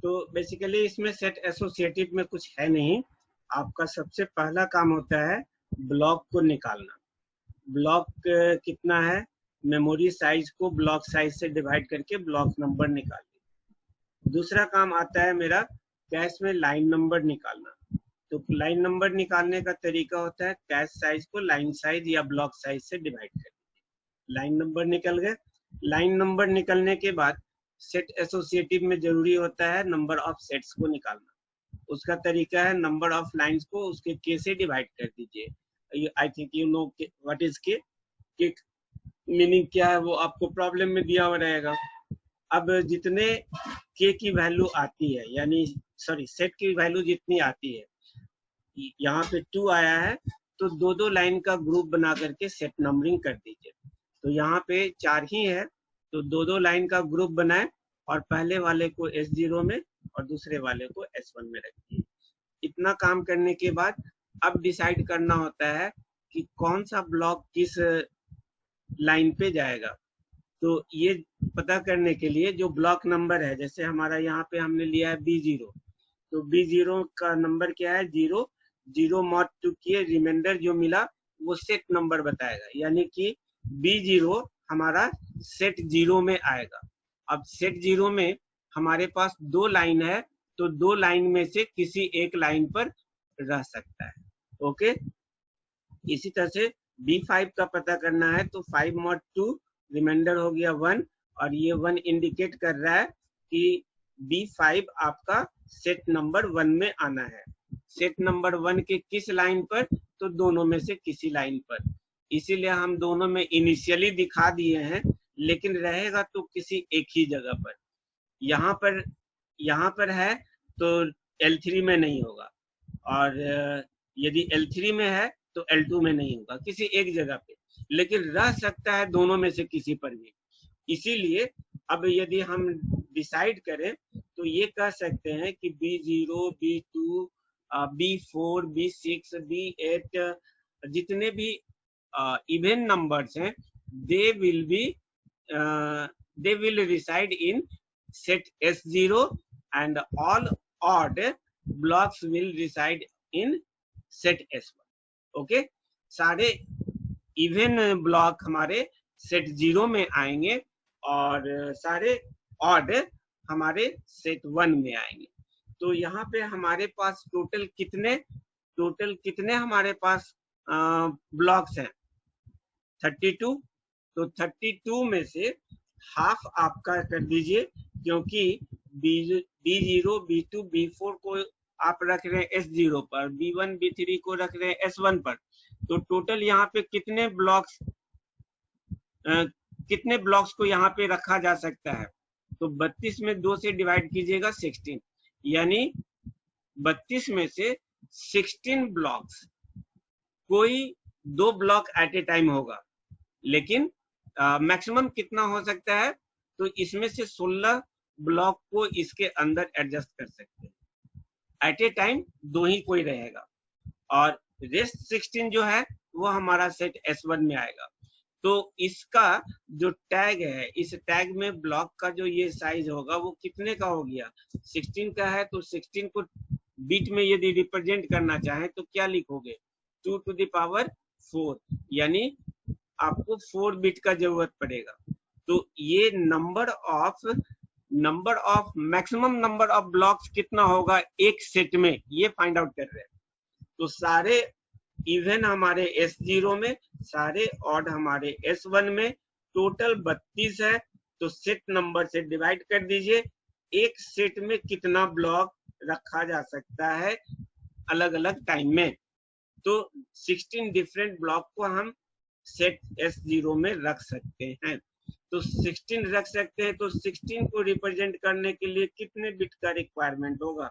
तो बेसिकली इसमें set associative में कुछ है नहीं। आपका सबसे पहला काम होता है ब्लॉक को निकालना। ब्लॉक कितना है, मेमोरी साइज को ब्लॉक साइज से डिवाइड करके ब्लॉक नंबर निकालना। दूसरा काम आता है मेरा कैश में लाइन नंबर निकालना। तो लाइन नंबर निकालने का तरीका होता है कैश साइज को लाइन साइज या ब्लॉक साइज से डिवाइड कर दीजिए। लाइन नंबर निकल गए। लाइन नंबर निकलने के बाद सेट एसोसिएटिव में जरूरी होता है नंबर ऑफ सेट्स को निकालना। उसका तरीका है नंबर ऑफ लाइंस को उसके के से डिवाइड कर दीजिए। आई think you know what is के मीनिंग क्या है, वो आपको प्रॉब्लम में दिया हुआ रहेगा। अब जितने के की वैल्यू आती है, यानी सॉरी सेट की वैल्यू जितनी आती है, यहाँ पे 2 आया है तो दो दो लाइन का ग्रुप बना करके सेट नंबरिंग कर दीजिए। तो यहाँ पे 4 ही है तो दो दो लाइन का ग्रुप बनाए और पहले वाले को S0 में और दूसरे वाले को S1 में रखिए। इतना काम करने के बाद अब डिसाइड करना होता है कि कौन सा ब्लॉक किस लाइन पे जाएगा। तो ये पता करने के लिए जो ब्लॉक नंबर है, जैसे हमारा यहाँ पे हमने लिया है B0, तो B0 का नंबर क्या है 0, 0 मॉड 2 किए, रिमाइंडर जो मिला वो सेट नंबर बताएगा, यानी कि B0 हमारा सेट 0 में आएगा। अब सेट 0 में हमारे पास 2 लाइन है तो 2 लाइन में से किसी एक लाइन पर रह सकता है। ओके, इसी तरह से B5 का पता करना है तो 5 मॉड 2, रिमाइंडर हो गया 1, और ये 1 इंडिकेट कर रहा है कि B5 आपका सेट नंबर 1 में आना है। सेट नंबर 1 के किस लाइन पर, तो दोनों में से किसी लाइन पर, इसीलिए हम दोनों में इनिशियली दिखा दिए हैं, लेकिन रहेगा तो किसी एक ही जगह पर। यहाँ पर है तो L3 में नहीं होगा, और यदि L3 में है तो L2 में नहीं होगा, किसी एक जगह पे, लेकिन रह सकता है दोनों में से किसी पर भी। इसीलिए अब यदि हम डिसाइड करें तो ये कह सकते हैं कि B0, B2, B4, B6, B8 जितने भी इवन नंबर्स हैं, they will reside in set S0 and all odd blocks will reside in set S1. Okay, सारे इवन ब्लॉक हमारे सेट 0 में आएंगे और सारे ऑड हमारे सेट 1 में आएंगे। तो यहाँ पे हमारे पास टोटल कितने हमारे पास ब्लॉक्स हैं 32। तो 32 में से हाफ आपका कर दीजिए, क्योंकि B0, B2, B4 को आप रख रहे हैं S0 पर, B1, B3 को रख रहे हैं S1 पर। तो टोटल यहाँ पे कितने ब्लॉक्स को यहाँ पे रखा जा सकता है, तो 32 में 2 से डिवाइड कीजिएगा 16, यानी 32 में से 16 ब्लॉक्स, कोई 2 ब्लॉक एट ए टाइम होगा, लेकिन मैक्सिमम कितना हो सकता है, तो इसमें से 16 ब्लॉक को इसके अंदर एडजस्ट कर सकते हैं। एट ए टाइम 2 ही कोई रहेगा, और रेस्ट 16 जो है वो हमारा सेट S1 में आएगा। तो इसका जो टैग है, इस टैग में ब्लॉक का जो ये साइज होगा वो कितने का हो गया, 16 का है। तो 16 को बिट में यदि रिप्रेजेंट करना चाहें तो क्या लिखोगे, 2 to the power 4, यानी आपको 4 बिट का जरूरत पड़ेगा। तो ये number of maximum number of blocks कितना होगा एक सेट में, ये फाइंड आउट कर रहे हैं। तो सारे इवन हमारे S0 में, सारे ऑड हमारे S1 में, टोटल 32 है। तो सेट नंबर से डिवाइड कर दीजिए, एक सेट में कितना ब्लॉक रखा जा सकता है अलग अलग टाइम में। तो 16 डिफरेंट ब्लॉक को हम सेट S0 में रख सकते हैं। तो 16 रख सकते हैं, तो 16 को रिप्रेजेंट करने के लिए कितने बिट का रिक्वायरमेंट होगा,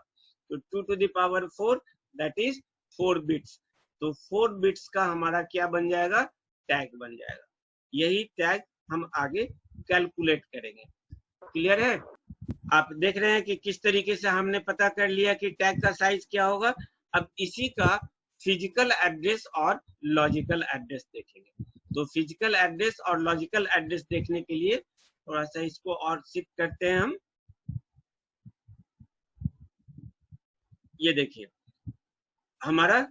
तो 2 to the power 4, that is 4 bits. तो 4 बिट्स का हमारा क्या बन जाएगा, टैग बन जाएगा। यही टैग हम आगे कैलकुलेट करेंगे। क्लियर है? आप देख रहे हैं कि किस तरीके से हमने पता कर लिया कि टैग का साइज क्या होगा। अब इसी का फिजिकल एड्रेस और लॉजिकल एड्रेस देखेंगे। तो फिजिकल एड्रेस और लॉजिकल एड्रेस देखने के लिए थोड़ा सा इसको और शिफ्ट करते हैं हम। ये देखिए हमारा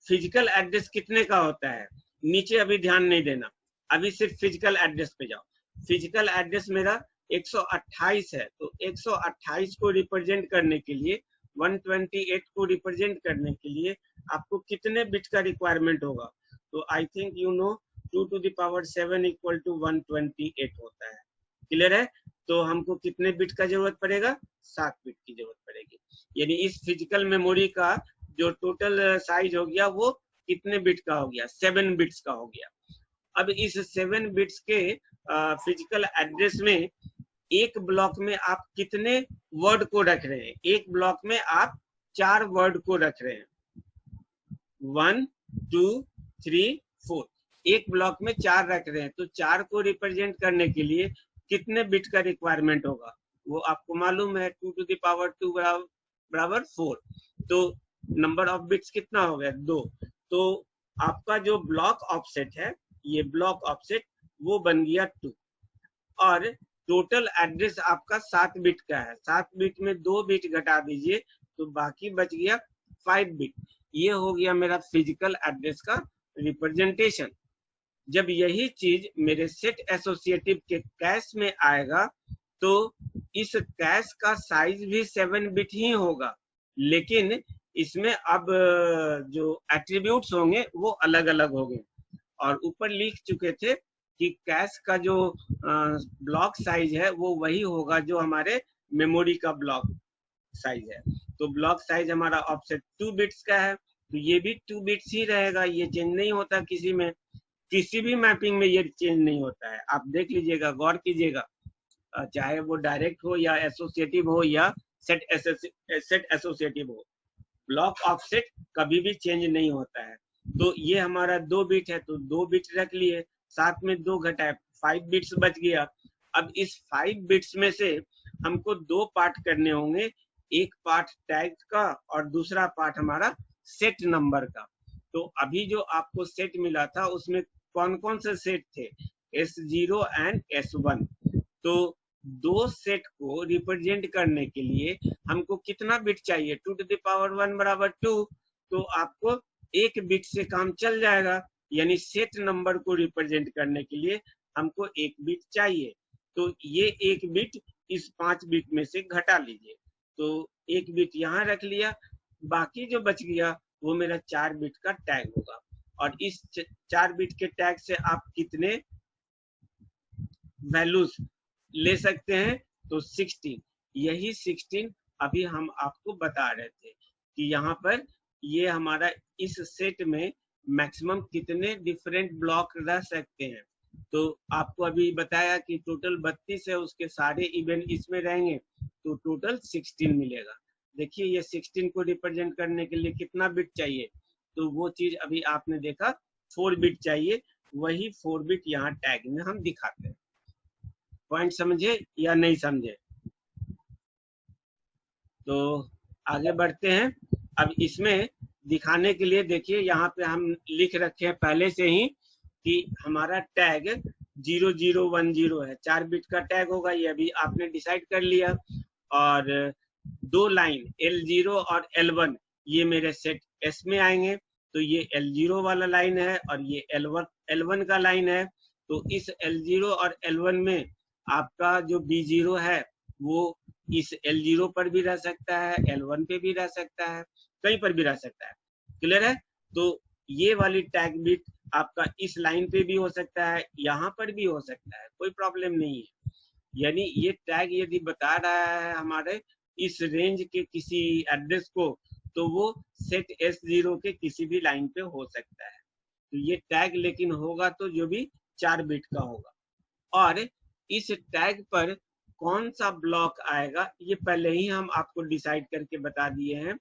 फिजिकल एड्रेस कितने का होता है, नीचे अभी ध्यान नहीं देना, अभी सिर्फ फिजिकल एड्रेस पे जाओ। फिजिकल एड्रेस मेरा 128 है, तो 128 को रिप्रेजेंट करने के लिए, 128 को रिप्रेजेंट करने के लिए आपको कितने बिट का रिक्वायरमेंट होगा? तो I think you know 2 to the power 7 equal to 128 होता है। क्लियर है? तो हमको कितने बिट का जरूरत पड़ेगा? 7 बिट की जरूरत पड़ेगी। यानी इस फिजिकल मेमोरी का जो टोटल साइज हो गया वो कितने बिट का हो गया? 7 बिट्स का हो गया। अब इस 7 बिट्स के फिजिकल एड्रेस में एक ब्लॉक में आप कितने वर्ड को रख रहे हैं? एक ब्लॉक में आप 4 वर्ड को रख रहे हैं, 1 2 3 4, एक ब्लॉक में 4 रख रहे हैं, तो 4 को रिप्रेजेंट करने के लिए कितने बिट का रिक्वायरमेंट होगा? वो आपको मालूम है 2 to the power 2 बराबर 4, तो नंबर ऑफ बिट्स कितना हो गया? 2। तो आपका जो ब्लॉक ऑफसेट है, ये ब्लॉक ऑफसेट वो बन गया 2, और टोटल एड्रेस आपका 7 बिट का है। 7 बिट में 2 बिट घटा दीजिए तो बाकी बच गया 5 बिट। ये हो गया मेरा फिजिकल एड्रेस का रिप्रेजेंटेशन। जब यही चीज मेरे सेट एसोसिएटिव के कैश में आएगा तो इस कैश का साइज भी 7 बिट ही होगा, लेकिन इसमें अब जो एट्रीब्यूट्स होंगे वो अलग अलग होंगे। और ऊपर लिख चुके थे कि कैश का जो ब्लॉक साइज है वो वही होगा जो हमारे मेमोरी का ब्लॉक साइज है। तो ब्लॉक साइज हमारा ऑफसेट 2 बिट्स का है, तो ये भी 2 बिट्स ही रहेगा, ये चेंज नहीं होता किसी में, किसी भी मैपिंग में ये चेंज नहीं होता है। आप देख लीजिएगा, गौर कीजिएगा, चाहे वो डायरेक्ट हो या एसोसिएटिव हो या सेट एसोसिएटिव हो, ब्लॉक ऑफसेट कभी भी चेंज नहीं होता है। तो ये हमारा 2 बिट है, तो 2 बिट रख लिए, साथ में 2 घटाए, 5 बिट्स बच गया। अब इस 5 बिट्स में से हमको 2 पार्ट करने होंगे, एक पार्ट टैग का और दूसरा पार्ट हमारा सेट नंबर का। तो अभी जो आपको सेट मिला था उसमें कौन कौन से सेट थे? S0 and S1। तो 2 सेट को रिप्रेजेंट करने के लिए हमको कितना बिट चाहिए? 2 to the power 1 बराबर 2, तो आपको एक बिट से काम चल जाएगा, यानी सेट नंबर को रिप्रेजेंट करने के लिए हमको एक बिट चाहिए। तो ये एक बिट इस 5 बिट में से घटा लीजिए, तो एक बिट यहाँ रख लिया, बाकी जो बच गया वो मेरा 4 बिट का टैग होगा। और इस 4 बिट के टैग से आप कितने वैल्यूज ले सकते हैं? तो 16। यही 16 अभी हम आपको बता रहे थे कि यहाँ पर ये हमारा इस सेट में मैक्सिमम कितने डिफरेंट ब्लॉक रह सकते हैं। तो आपको अभी बताया कि टोटल 32 है, उसके सारे इवेंट इसमें रहेंगे, तो टोटल 16 मिलेगा। देखिए ये 16 को रिप्रेजेंट करने के लिए कितना बिट चाहिए? तो वो चीज अभी आपने देखा 4 बिट चाहिए, वही 4 बिट यहाँ टैग में हम दिखाते हैं। पॉइंट समझे या नहीं समझे? तो आगे बढ़ते हैं। अब इसमें दिखाने के लिए देखिए यहाँ पे हम लिख रखे हैं पहले से ही कि हमारा टैग 0010 है, 4 बिट का टैग होगा, ये अभी आपने डिसाइड कर लिया। और 2 लाइन L0 और L1 ये मेरे सेट S में आएंगे, तो ये L0 वाला लाइन है और ये L1 का लाइन है। तो इस L0 और L1 में आपका जो B0 है वो इस L0 पर भी रह सकता है, L1 पे भी रह सकता है, कहीं पर भी रह सकता है। क्लियर है? तो ये वाली टैग बिट आपका इस लाइन पे भी हो सकता है, यहाँ पर भी हो सकता है, कोई प्रॉब्लम नहीं है। यानी ये टैग यदि बता रहा है हमारे इस रेंज के किसी एड्रेस को, तो वो सेट S0 के किसी भी लाइन पे हो सकता है। तो ये टैग लेकिन होगा तो जो भी 4 बिट का होगा। और इस टैग पर कौन सा ब्लॉक आएगा ये पहले ही हम आपको डिसाइड करके बता दिए हैं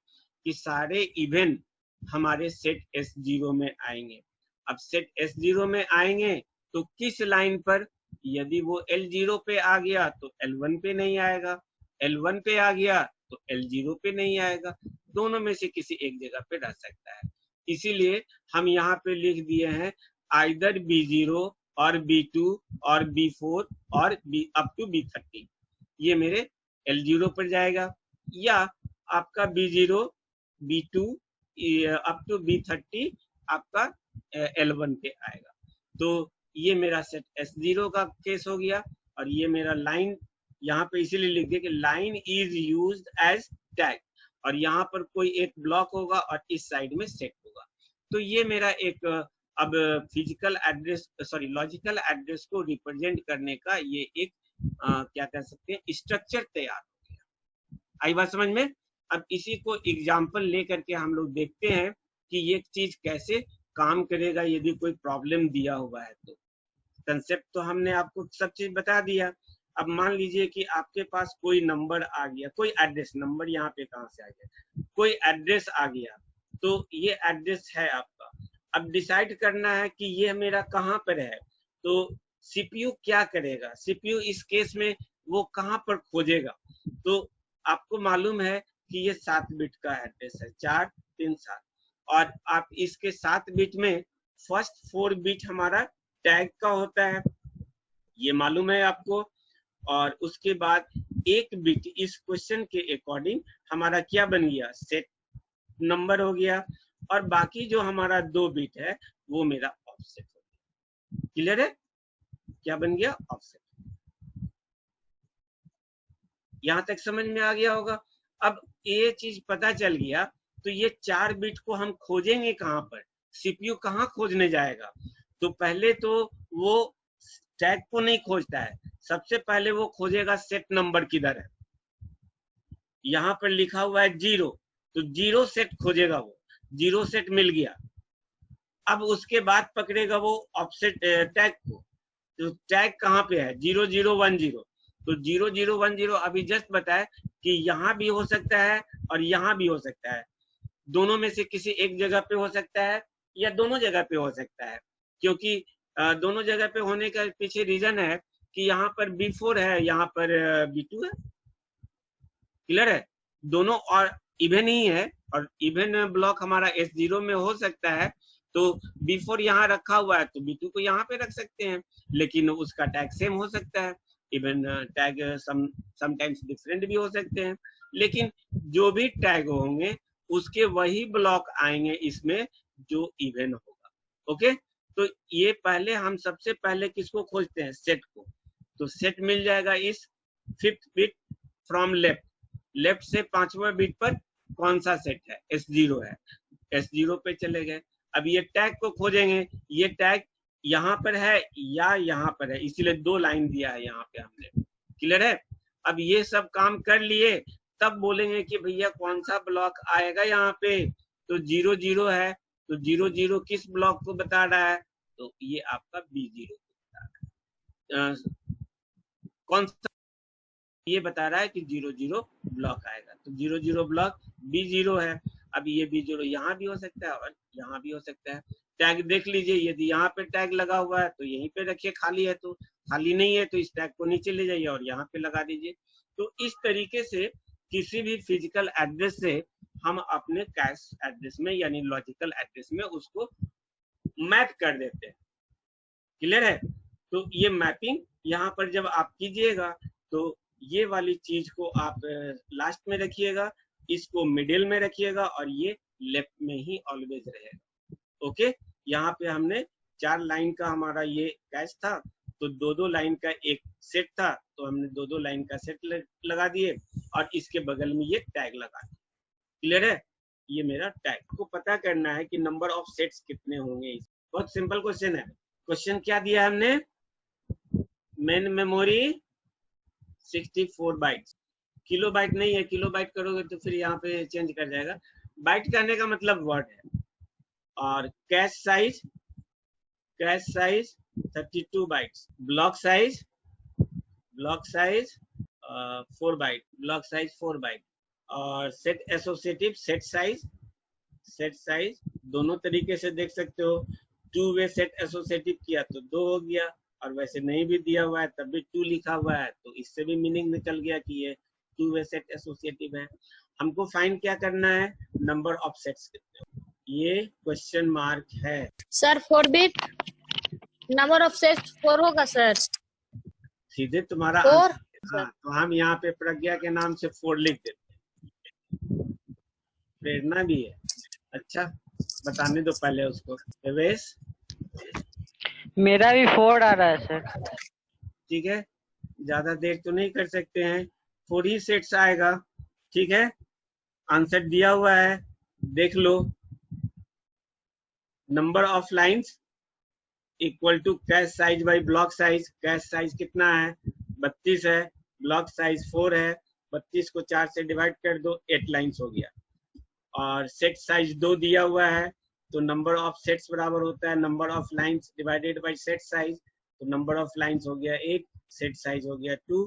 कि सारे इवेंट हमारे सेट S0 में आएंगे। अब सेट S0 में आएंगे तो किस लाइन पर? यदि वो L0 पे आ गया तो L1 पे नहीं आएगा, L1 पे आ गया तो L0 पे नहीं आएगा, दोनों में से किसी एक जगह पे रह सकता है। इसीलिए हम यहाँ पे लिख दिए हैं आइदर B0 और B2 और B4 और अप टू B30, ये मेरे L0 पर जाएगा, या आपका B0 B2 up to B30 आपका L1 पे आएगा। तो ये मेरा सेट S0 का केस हो गया, और ये मेरा लाइन यहाँ पे इसीलिए लिख दिया कि line is used as tag, और यहाँ पर कोई एक ब्लॉक होगा और इस साइड में सेट होगा। तो ये मेरा एक अब physical address sorry logical address को रिप्रेजेंट करने का ये एक क्या कह सकते हैं स्ट्रक्चर तैयार हो गया। आई बात समझ में? अब इसी को एग्जाम्पल लेकर के हम लोग देखते हैं कि ये चीज कैसे काम करेगा यदि कोई प्रॉब्लम दिया हुआ है। तो कंसेप्ट तो हमने आपको सब चीज बता दिया। अब मान लीजिए कि आपके पास कोई नंबर आ गया, कोई एड्रेस, नंबर यहाँ पे कहाँ से आ गया, कोई एड्रेस आ गया, तो ये एड्रेस है आपका। अब डिसाइड करना है कि ये मेरा कहाँ पर है, तो सीपीयू क्या करेगा, सीपीयू इस केस में वो कहाँ पर खोजेगा। तो आपको मालूम है कि ये 7 बिट का एड्रेस है, 4 3 7, और आप इसके 7 बिट में फर्स्ट 4 बिट हमारा टैग का होता है, ये मालूम है आपको। और उसके बाद एक बिट इस क्वेश्चन के अकॉर्डिंग हमारा क्या बन गया, सेट नंबर हो गया, और बाकी जो हमारा 2 बिट है वो मेरा ऑफसेट हो गया। क्लियर है? क्या बन गया, ऑफसेट। यहां तक समझ में आ गया होगा। अब ये चीज पता चल गया, तो ये 4 बिट को हम खोजेंगे कहां पर, सीपीयू कहां खोजने जाएगा। तो पहले तो वो टैग को नहीं खोजता है, सबसे पहले वो खोजेगा सेट नंबर किधर है। यहाँ पर लिखा हुआ है 0, तो 0 सेट खोजेगा, वो 0 सेट मिल गया। अब उसके बाद पकड़ेगा वो ऑफसेट टैग को, तो टैग कहाँ पे है, 0010, तो 0010 अभी जस्ट बताए कि यहाँ भी हो सकता है और यहाँ भी हो सकता है, दोनों में से किसी एक जगह पे हो सकता है या दोनों जगह पे हो सकता है। क्योंकि दोनों जगह पे होने का पीछे रीजन है कि यहाँ पर B4 है, यहाँ पर B2 है। क्लियर है? दोनों और इवन ही है, और इवन ब्लॉक हमारा S0 में हो सकता है, तो B4 यहाँ रखा हुआ है तो B2 को यहाँ पे रख सकते हैं, लेकिन उसका टैग सेम हो सकता है। इवन टैग समटाइम्स डिफरेंट भी हो सकते हैं, लेकिन जो भी टैग होंगे उसके वही ब्लॉक आएंगे इसमें जो इवन होगा। ओके, तो ये पहले हम सबसे पहले किसको खोजते हैं, सेट को। तो सेट मिल जाएगा इस 5th bit from left, left से 5वां बिट पर कौन सा सेट है, S0 है, S0 पे चले गए। अब ये टैग को खोजेंगे, ये टैग यहाँ पर है या यहाँ पर है, इसीलिए 2 लाइन दिया है यहाँ पे हमने। क्लियर है? अब ये सब काम कर लिए, तब बोलेंगे कि भैया कौन सा ब्लॉक आएगा यहाँ पे, तो 00 है, तो 00 किस ब्लॉक को बता रहा है, तो ये आपका B0 को बता रहा है। कौन सा ये बता रहा है कि 00 ब्लॉक आएगा, तो 00 ब्लॉक B0 है। अब ये B0 यहाँ भी हो सकता है और यहाँ भी हो सकता है। टैग देख लीजिए, यदि यहाँ पे टैग लगा हुआ है तो यहीं पे रखिए, खाली है तो, खाली नहीं है तो इस टैग को नीचे ले जाइए और यहाँ पे लगा दीजिए। तो इस तरीके से किसी भी फिजिकल एड्रेस से हम अपने कैश एड्रेस में यानी लॉजिकल एड्रेस में उसको मैप कर देते हैं। क्लियर है? तो ये मैपिंग यहाँ पर जब आप कीजिएगा तो ये वाली चीज को आप लास्ट में रखिएगा, इसको मिडिल में रखिएगा, और ये लेफ्ट में ही ऑलवेज रहेगा। ओके, यहाँ पे हमने 4 लाइन का हमारा ये कैश था, तो 2-2 लाइन का एक सेट था, तो हमने 2-2 लाइन का सेट लगा दिए और इसके बगल में ये टैग लगा दिए। क्लियर है? ये मेरा टैग को पता करना है कि नंबर ऑफ सेट्स कितने होंगे। बहुत सिंपल क्वेश्चन है। क्वेश्चन क्या दिया हमने, main memory 64 bytes, kilo byte नहीं है, किलो बाइट करोगे तो फिर यहाँ पे चेंज कर जाएगा। बाइट करने का मतलब वर्ड है। और cache size 32 bytes, block size 4 byte, block size 4 byte, और सेट एसोसिएटिव सेट साइज दोनों तरीके से देख सकते हो। 2 वे सेट एसोसिएटिव किया तो 2 हो गया, और वैसे नहीं भी दिया हुआ है तब भी 2 लिखा हुआ है, तो इससे भी मीनिंग निकल गया कि ये 2 वे सेट एसोसिएटिव है। हमको फाइंड क्या करना है, नंबर ऑफ सेट्स कितने, ये क्वेश्चन मार्क है। Sir 4 bit number of sets 4 होगा सर, सीधे तुम्हारा 4। हाँ, तो हम यहाँ पे प्रज्ञा के नाम से 4 लिख देते हैं। प्रेरणा भी है। अच्छा, बताने दो पहले उसको। देवेश, मेरा भी 4 आ रहा है सर। ठीक है, ज्यादा देर तो नहीं कर सकते हैं, 4 ही सेट्स आएगा। ठीक है, आंसर दिया हुआ है, देख लो। Number of lines equal to cache size by block size. Cache size कितना है? 32 है। ब्लॉक साइज 4 है। 32 को 4 से डिवाइड कर दो, 8 लाइंस हो गया। और सेट साइज 2 दिया हुआ है, तो नंबर ऑफ सेट्स बराबर होता है number of lines divided by set size. तो नंबर ऑफ लाइंस हो गया 1, सेट साइज हो गया 2,